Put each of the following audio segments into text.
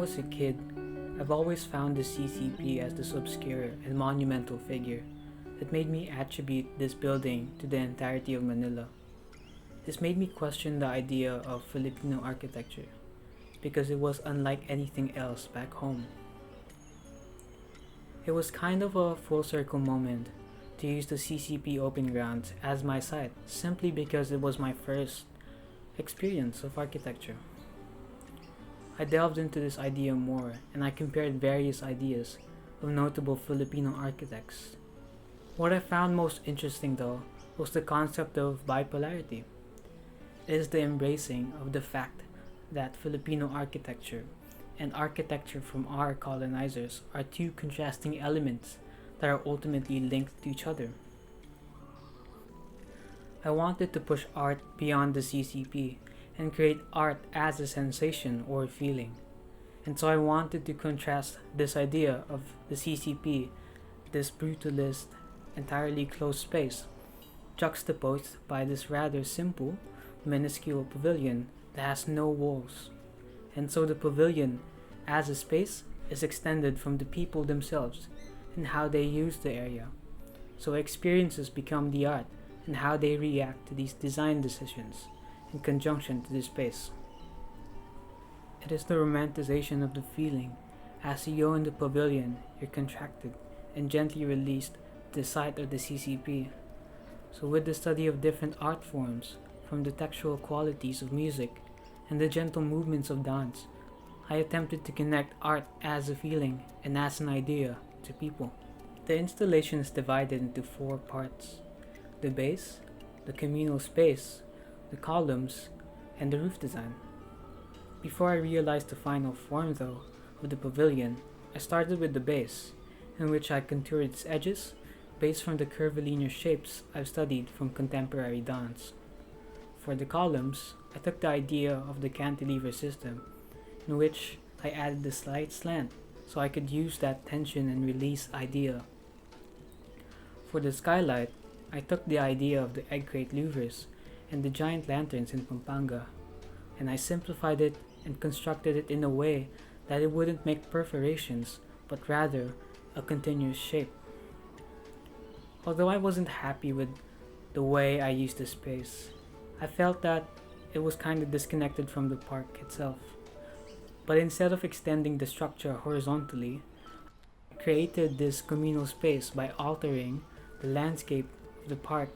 was a kid, I've always found the CCP as this obscure and monumental figure that made me attribute this building to the entirety of Manila. This made me question the idea of Filipino architecture because it was unlike anything else back home. It was kind of a full circle moment to use the CCP open grounds as my site simply because it was my first experience of architecture. I delved into this idea more and I compared various ideas of notable Filipino architects. What I found most interesting though was the concept of bipolarity. It is the embracing of the fact that Filipino architecture and architecture from our colonizers are two contrasting elements that are ultimately linked to each other. I wanted to push art beyond the CCP and create art as a sensation or feeling. And so I wanted to contrast this idea of the CCP, this brutalist, entirely closed space, juxtaposed by this rather simple, minuscule pavilion that has no walls. And so the pavilion, as a space, is extended from the people themselves and how they use the area. So experiences become the art and how they react to these design decisions in conjunction to this space. It is the romanticization of the feeling. As you go in the pavilion, you're contracted and gently released to the site of the CCP. So with the study of different art forms, from the textual qualities of music and the gentle movements of dance, I attempted to connect art as a feeling and as an idea to people. The installation is divided into 4 parts: the base, the communal space, the columns, and the roof design. Before I realized the final form though of the pavilion, I started with the base, in which I contoured its edges based from the curvilinear shapes I've studied from contemporary dance. For the columns, I took the idea of the cantilever system, in which I added a slight slant so I could use that tension and release idea. For the skylight, I took the idea of the egg crate louvers and the giant lanterns in Pampanga, and I simplified it and constructed it in a way that it wouldn't make perforations, but rather a continuous shape. Although I wasn't happy with the way I used the space, I felt that it was kind of disconnected from the park itself. But instead of extending the structure horizontally, I created this communal space by altering the landscape of the park,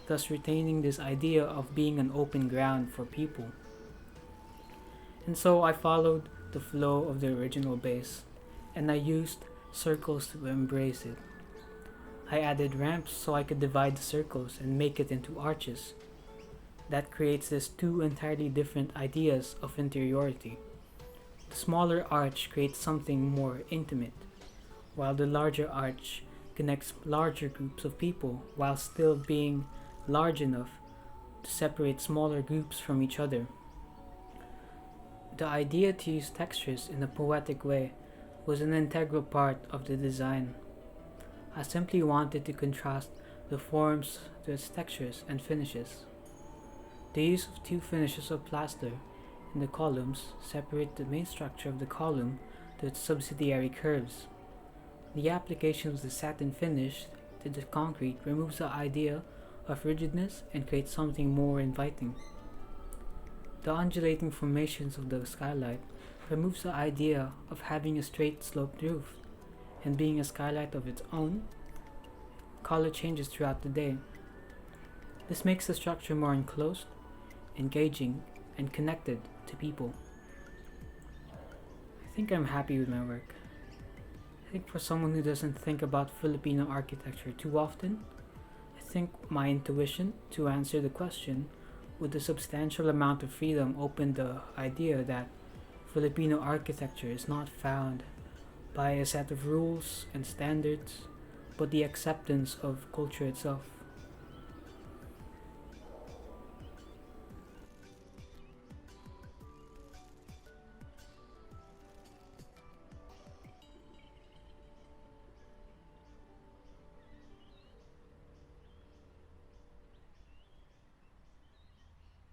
thus retaining this idea of being an open ground for people. And so I followed the flow of the original base, and I used circles to embrace it. I added ramps so I could divide the circles and make it into arches. That creates these 2 entirely different ideas of interiority. The smaller arch creates something more intimate, while the larger arch connects larger groups of people while still being large enough to separate smaller groups from each other. The idea to use textures in a poetic way was an integral part of the design. I simply wanted to contrast the forms to its textures and finishes. The use of 2 finishes of plaster in the columns separate the main structure of the column to its subsidiary curves. The application of the satin finish to the concrete removes the idea of rigidness and creates something more inviting. The undulating formations of the skylight removes the idea of having a straight sloped roof, and being a skylight of its own, color changes throughout the day. This makes the structure more enclosed, engaging, and connected to people. I think I'm happy with my work. I think for someone who doesn't think about Filipino architecture too often, I think my intuition to answer the question with a substantial amount of freedom opened the idea that Filipino architecture is not found by a set of rules and standards, but the acceptance of culture itself.